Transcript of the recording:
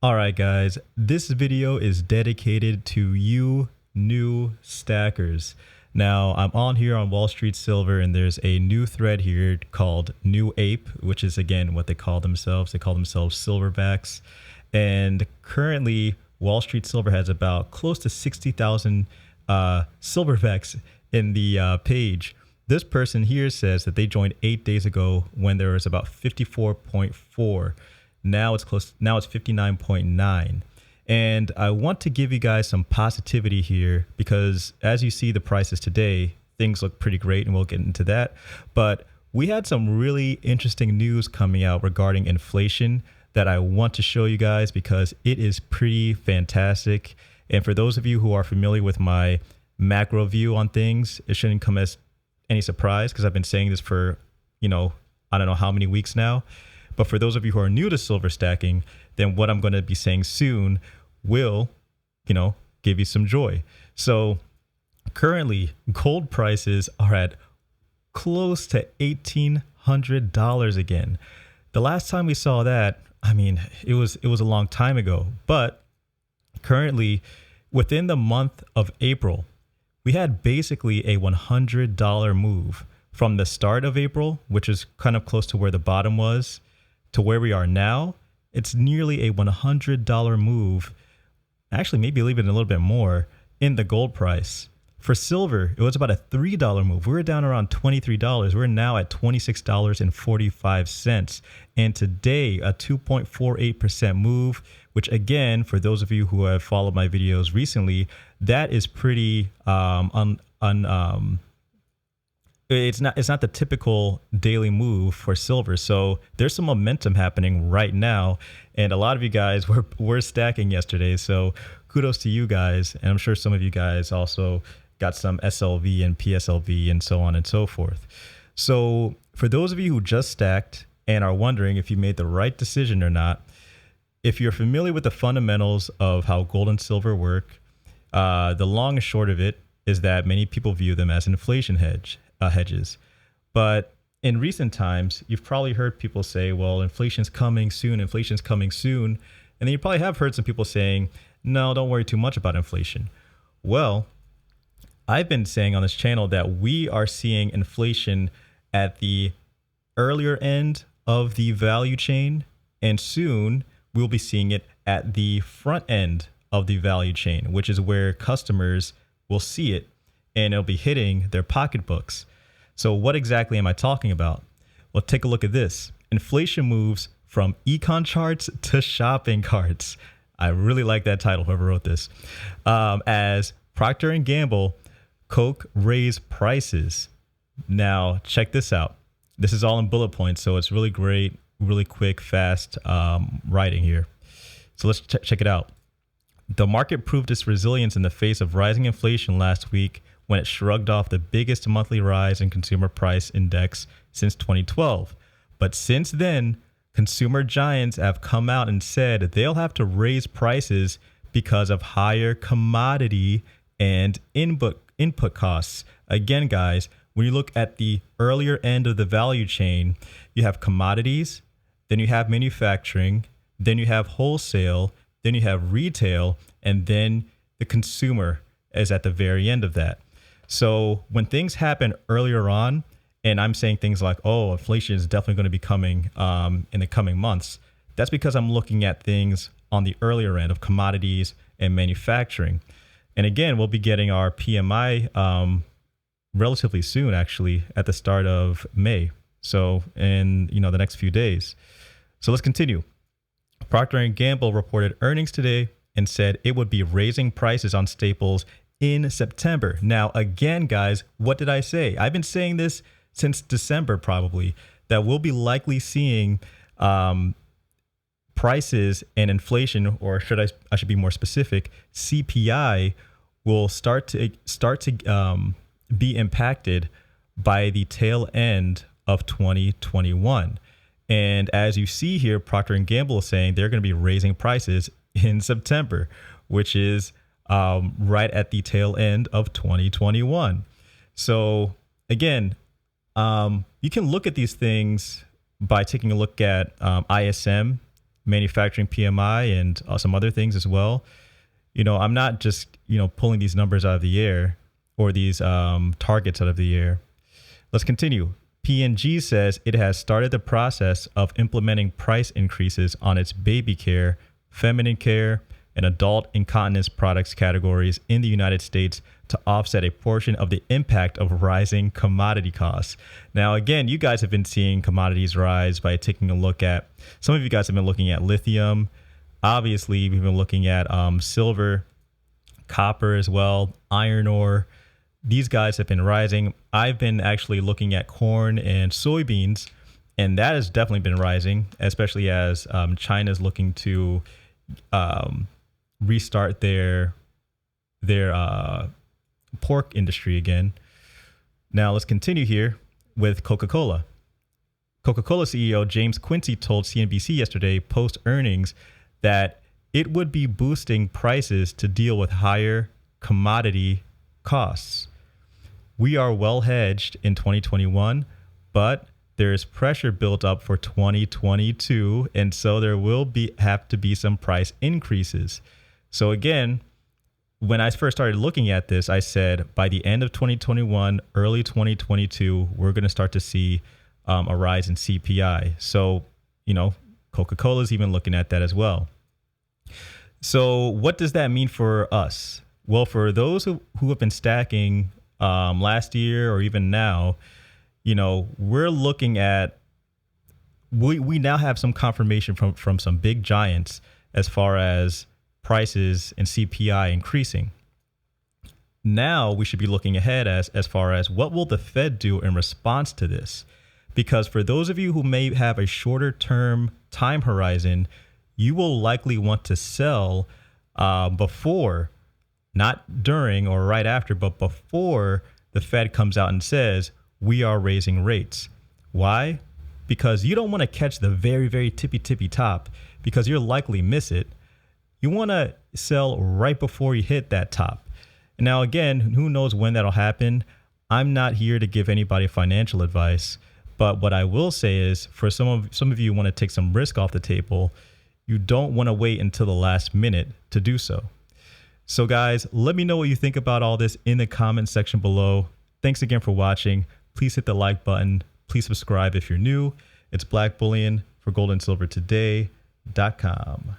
All right, guys, this video is dedicated to you new stackers. Now, I'm on here on Wall Street Silver, and there's a new thread here called New Ape, which is, again, what they call themselves. They call themselves silverbacks. And currently, Wall Street Silver has about close to 60,000 silverbacks in the page. This person here says that they joined 8 days ago when there was about 54.4. Now it's 59.9. And I want to give you guys some positivity here because as you see the prices today, things look pretty great and we'll get into that. But we had some really interesting news coming out regarding inflation that I want to show you guys because it is pretty fantastic. And for those of you who are familiar with my macro view on things, it shouldn't come as any surprise because I've been saying this for, I don't know how many weeks now. But for those of you who are new to silver stacking, then what I'm going to be saying soon will, give you some joy. So currently, gold prices are at close to $1,800 again. The last time we saw that, it was a long time ago. But currently, within the month of April, we had basically a $100 move from the start of April, which is kind of close to where the bottom was, to where we are now. It's nearly a $100 move, actually maybe even a little bit more, in the gold price. For silver, it was about a $3 move. We were down around $23. We're now at $26.45. And today, a 2.48% move, which again, for those of you who have followed my videos recently, that is pretty it's not the typical daily move for silver. So there's some momentum happening right now. And a lot of you guys were stacking yesterday. So kudos to you guys. And I'm sure some of you guys also got some SLV and PSLV and so on and so forth. So for those of you who just stacked and are wondering if you made the right decision or not, if you're familiar with the fundamentals of how gold and silver work, the long and short of it is that many people view them as inflation hedges. But in recent times, you've probably heard people say, well, inflation's coming soon. And then you probably have heard some people saying, no, don't worry too much about inflation. Well, I've been saying on this channel that we are seeing inflation at the earlier end of the value chain, and soon we'll be seeing it at the front end of the value chain, which is where customers will see it and it'll be hitting their pocketbooks. So what exactly am I talking about? Well, take a look at this. Inflation moves from econ charts to shopping carts. I really like that title, whoever wrote this. As Procter & Gamble, Coke raised prices. Now, check this out. This is all in bullet points, so it's really great, really quick, fast writing here. So let's check it out. The market proved its resilience in the face of rising inflation last week when it shrugged off the biggest monthly rise in consumer price index since 2012. But since then, consumer giants have come out and said they'll have to raise prices because of higher commodity and input costs. Again, guys, when you look at the earlier end of the value chain, you have commodities, then you have manufacturing, then you have wholesale, then you have retail, and then the consumer is at the very end of that. So when things happen earlier on, and I'm saying things like, oh, inflation is definitely going to be coming in the coming months, that's because I'm looking at things on the earlier end of commodities and manufacturing. And again, we'll be getting our PMI relatively soon, actually, at the start of May. So in the next few days. So let's continue. Procter & Gamble reported earnings today and said it would be raising prices on staples in September. Now, again, guys, what did I say? I've been saying this since December, probably, that we'll be likely seeing prices and inflation, or I should be more specific, CPI will start to be impacted by the tail end of 2021. And as you see here, Procter & Gamble is saying they're going to be raising prices in September, which is right at the tail end of 2021. So again, you can look at these things by taking a look at ISM manufacturing PMI, and some other things as well. I'm not just, pulling these numbers out of the air or these targets out of the air. Let's continue. P&G says it has started the process of implementing price increases on its baby care, feminine care, and adult incontinence products categories in the United States to offset a portion of the impact of rising commodity costs. Now, again, you guys have been seeing commodities rise by taking a look at, some of you guys have been looking at lithium. Obviously, we've been looking at silver, copper as well, iron ore. These guys have been rising. I've been actually looking at corn and soybeans, and that has definitely been rising, especially as China's looking to restart their pork industry again. Now let's continue here with Coca-Cola. Coca-Cola CEO James Quincy told CNBC yesterday post earnings that it would be boosting prices to deal with higher commodity costs. We are well hedged in 2021, but there is pressure built up for 2022, and so there will have to be some price increases. So again, when I first started looking at this, I said by the end of 2021, early 2022, we're going to start to see a rise in CPI. So, Coca-Cola is even looking at that as well. So what does that mean for us? Well, for those who have been stacking last year or even now, we're looking at, we now have some confirmation from some big giants as far as prices and CPI increasing. Now we should be looking ahead as far as what will the Fed do in response to this? Because for those of you who may have a shorter term time horizon, you will likely want to sell before, not during or right after, but before the Fed comes out and says, we are raising rates. Why? Because you don't want to catch the very, very tippy top, because you'll likely miss it. You want to sell right before you hit that top. Now, again, who knows when that'll happen? I'm not here to give anybody financial advice, but what I will say is for some of you who want to take some risk off the table, you don't want to wait until the last minute to do so. So guys, let me know what you think about all this in the comment section below. Thanks again for watching. Please hit the like button. Please subscribe if you're new. It's Black Bullion for goldandsilvertoday.com.